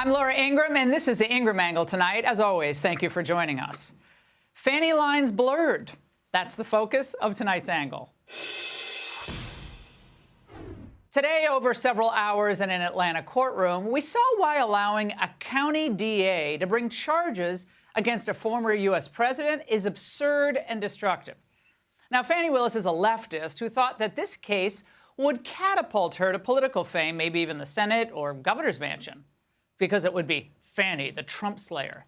I'm Laura Ingraham, and this is the Ingraham Angle tonight. As always, thank you for joining us. Fani lines blurred. That's the focus of tonight's angle. Today, over several hours in an Atlanta courtroom, we saw why allowing a county DA to bring charges against a former U.S. president is absurd and destructive. Now, Fani Willis is a leftist who thought that this case would catapult her to political fame, maybe even the Senate or governor's mansion, because it would be Fani, the Trump slayer.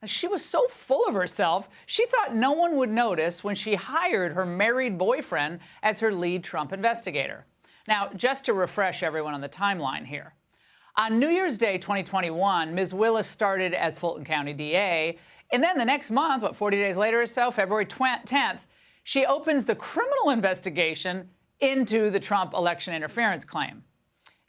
And she was so full of herself, she thought no one would notice when she hired her married boyfriend as her lead Trump investigator. Now, just to refresh everyone on the timeline here. On New Year's Day 2021, Ms. Willis started as Fulton County DA, and then the next month, 40 days later or so, February 10th, she opens the criminal investigation into the Trump election interference claim.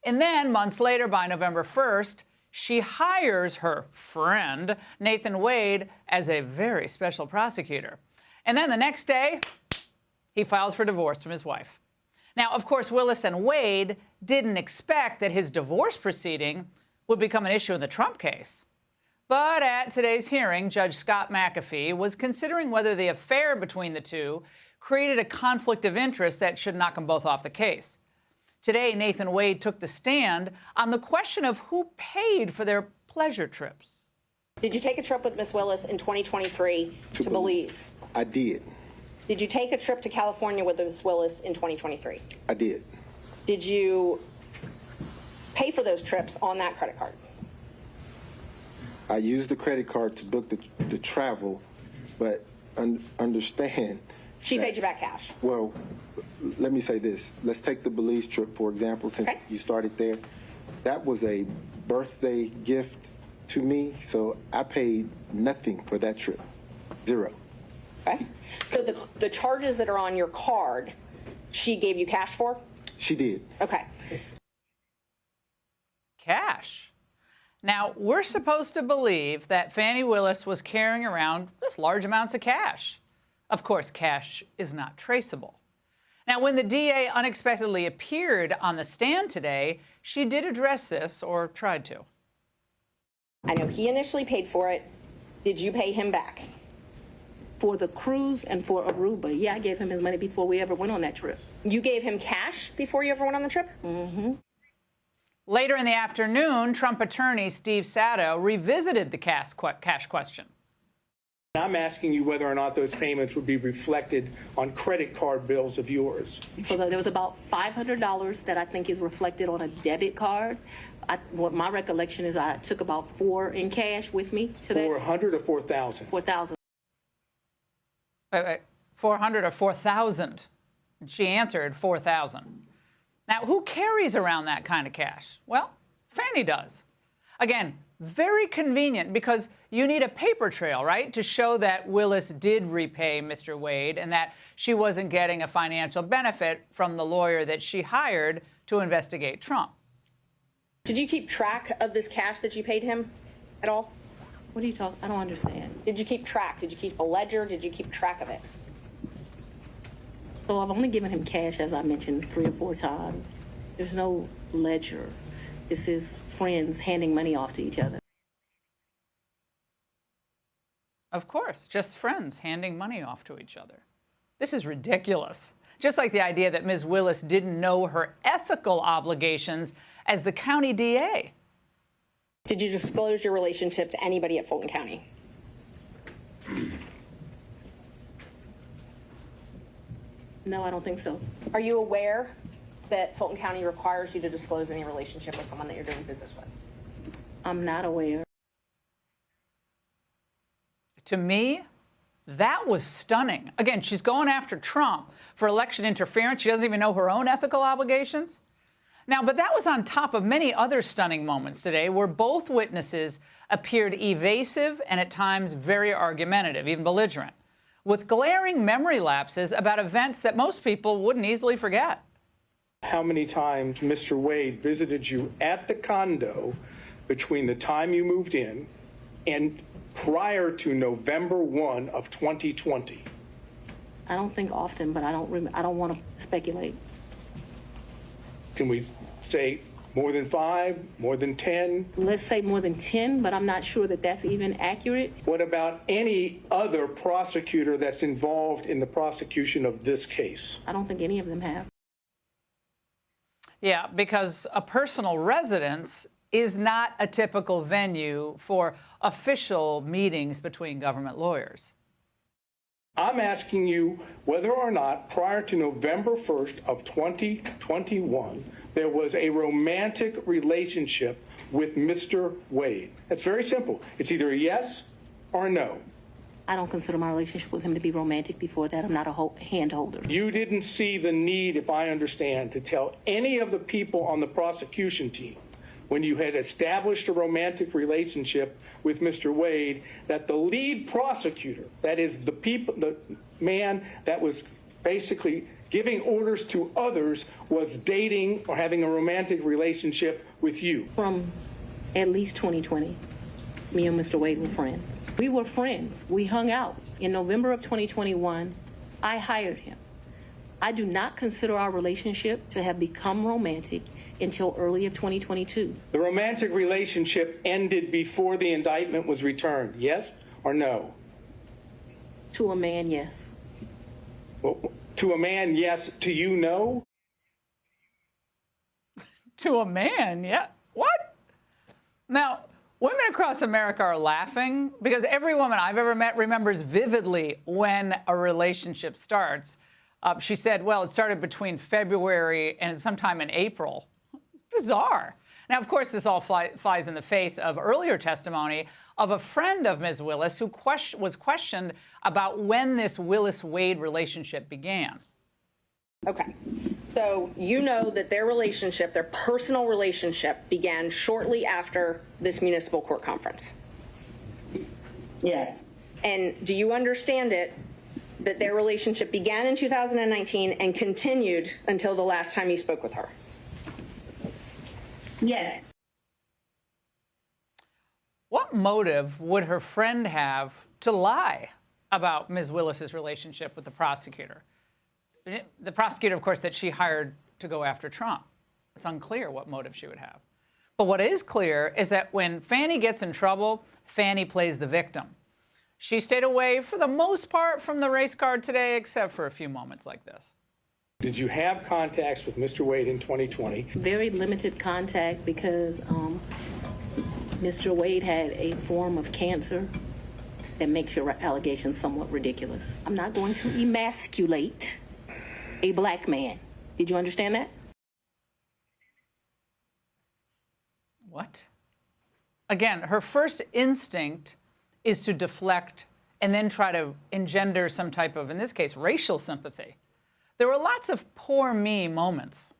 And then, months later, by November 1st, she hires her friend, Nathan Wade, as a very special prosecutor. And then the next day, he files for divorce from his wife. Now, of course, Willis and Wade didn't expect that his divorce proceeding would become an issue in the Trump case. But at today's hearing, Judge Scott McAfee was considering whether the affair between the two created a conflict of interest that should knock them both off the case. Today, Nathan Wade took the stand on the question of who paid for their pleasure trips. Did you take a trip with Miss Willis in 2023 to Belize? I did. Did you take a trip to California with Miss Willis in 2023? I did. Did you pay for those trips on that credit card? I used the credit card to book the travel, but understand. She paid you back cash. Well, let me say this. Let's take the Belize trip, for example, since you started there. That was a birthday gift to me, so I paid nothing for that trip. Zero. Okay. So the charges that are on your card, she gave you cash for? She did. Okay. Cash. Now, we're supposed to believe that Fani Willis was carrying around just large amounts of cash. Of course, cash is not traceable. Now, when the DA unexpectedly appeared on the stand today, she did address this, or tried to. I know he initially paid for it. Did you pay him back? For the cruise and for Aruba. Yeah, I gave him his money before we ever went on that trip. You gave him cash before you ever went on the trip? Mm-hmm. Later in the afternoon, Trump attorney Steve Sato revisited the cash question. I'm asking you whether or not those payments would be reflected on credit card bills of yours. So there was about $500 that I think is reflected on a debit card. What my recollection is, I took about $4 in cash with me to that. 400 or 4,000? 4,000. 400 or 4,000? She answered 4,000. Now, who carries around that kind of cash? Well, Fani does. Again, very convenient because you need a paper trail, right, to show that Willis did repay Mr. Wade and that she wasn't getting a financial benefit from the lawyer that she hired to investigate Trump. Did you keep track of this cash that you paid him at all? What are you talking? I don't understand. Did you keep track? Did you keep a ledger? Did you keep track of it? So I've only given him cash, as I mentioned, 3 or 4 times. There's no ledger. This is friends handing money off to each other. Of course, just friends handing money off to each other. This is ridiculous. Just like the idea that Ms. Willis didn't know her ethical obligations as the county DA. Did you disclose your relationship to anybody at Fulton County? No, I don't think so. Are you aware that Fulton County requires you to disclose any relationship with someone that you're doing business with? I'm not aware. To me, that was stunning. Again, she's going after Trump for election interference. She doesn't even know her own ethical obligations. Now, but that was on top of many other stunning moments today where both witnesses appeared evasive and at times very argumentative, even belligerent, with glaring memory lapses about events that most people wouldn't easily forget. How many times Mr. Wade visited you at the condo between the time you moved in and prior to November 1 of 2020? I don't think often, but I don't want to speculate. Can we say More than 5? More than 10? Let's say more than 10, but I'm not sure that that's even accurate. What about any other prosecutor that's involved in the prosecution of this case? I don't think any of them have. Yeah, because a personal residence is not a typical venue for official meetings between government lawyers. I'm asking you whether or not prior to November 1st of 2021, there was a romantic relationship with Mr. Wade. It's very simple. It's either a yes or a no. I don't consider my relationship with him to be romantic before that. I'm not a hand holder. You didn't see the need, if I understand, to tell any of the people on the prosecution team when you had established a romantic relationship with Mr. Wade that the lead prosecutor, that is the man that was basically giving orders to others, was dating or having a romantic relationship with you. From at least 2020, me and Mr. Wade were friends. We were friends. We hung out. In November of 2021, I hired him. I do not consider our relationship to have become romantic until early of 2022. The romantic relationship ended before the indictment was returned, yes or no? To a man, yes. Well, to a man, yes. To you, no? To a man, yeah. What? Now, women across America are laughing because every woman I've ever met remembers vividly when a relationship starts. She said, well, it started between February and sometime in April. Bizarre. Now, of course, this all flies in the face of earlier testimony of a friend of Ms. Willis who was questioned about when this Willis-Wade relationship began. Okay. So you know that their relationship, their personal relationship, began shortly after this municipal court conference. Yes. And do you understand it that their relationship began in 2019 and continued until the last time you spoke with her? Yes. What motive would her friend have to lie about Ms. Willis's relationship with the prosecutor? The prosecutor, of course, that she hired to go after Trump. It's unclear what motive she would have. But what is clear is that when Fani gets in trouble, Fani plays the victim. She stayed away, for the most part, from the race card today, except for a few moments like this. Did you have contacts with Mr. Wade in 2020? Very limited contact because Mr. Wade had a form of cancer that makes your allegations somewhat ridiculous. I'm not going to emasculate a black man. Did you understand that? What? Again, her first instinct is to deflect and then try to engender some type of, in this case, racial sympathy. There were lots of poor me moments.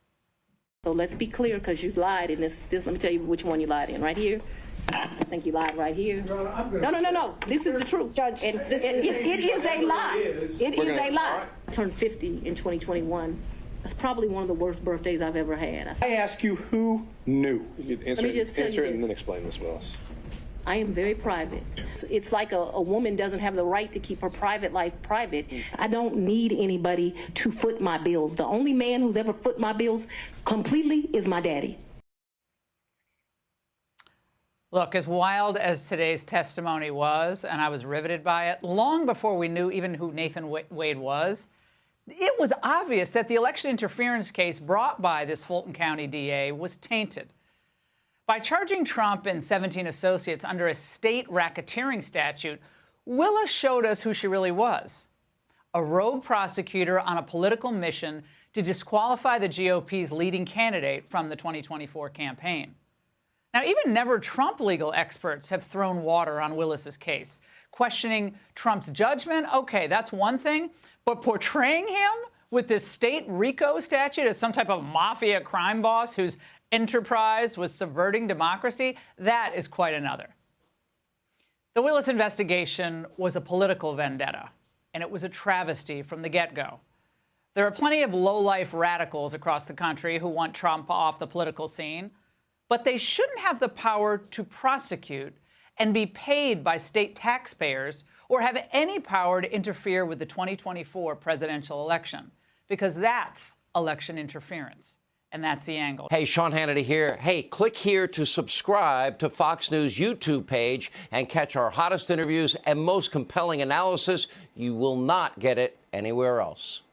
So let's be clear, because you lied in this. Let me tell you which one you lied in. Right here. I think you lied right here. No. This is the truth. Judge, and it is a lie. It is a lie. I turned 50 in 2021. That's probably one of the worst birthdays I've ever had. I ask you who knew. You could answer it and then explain this, Willis. I am very private. It's like a woman doesn't have the right to keep her private life private. I don't need anybody to foot my bills. The only man who's ever foot my bills completely is my daddy. Look, as wild as today's testimony was, and I was riveted by it, long before we knew even who Nathan Wade was, it was obvious that the election interference case brought by this Fulton County DA was tainted. By charging Trump and 17 associates under a state racketeering statute, Willis showed us who she really was. A rogue prosecutor on a political mission to disqualify the GOP's leading candidate from the 2024 campaign. Now, even never Trump legal experts have thrown water on Willis's case. Questioning Trump's judgment, okay, that's one thing, but portraying him with this state RICO statute as some type of mafia crime boss whose enterprise was subverting democracy, that is quite another. The Willis investigation was a political vendetta, and it was a travesty from the get-go. There are plenty of low-life radicals across the country who want Trump off the political scene, but they shouldn't have the power to prosecute and be paid by state taxpayers or have any power to interfere with the 2024 presidential election, because that's election interference. And that's The Angle. Hey, Sean Hannity here. Hey, click here to subscribe to Fox News YouTube page and catch our hottest interviews and most compelling analysis. You will not get it anywhere else.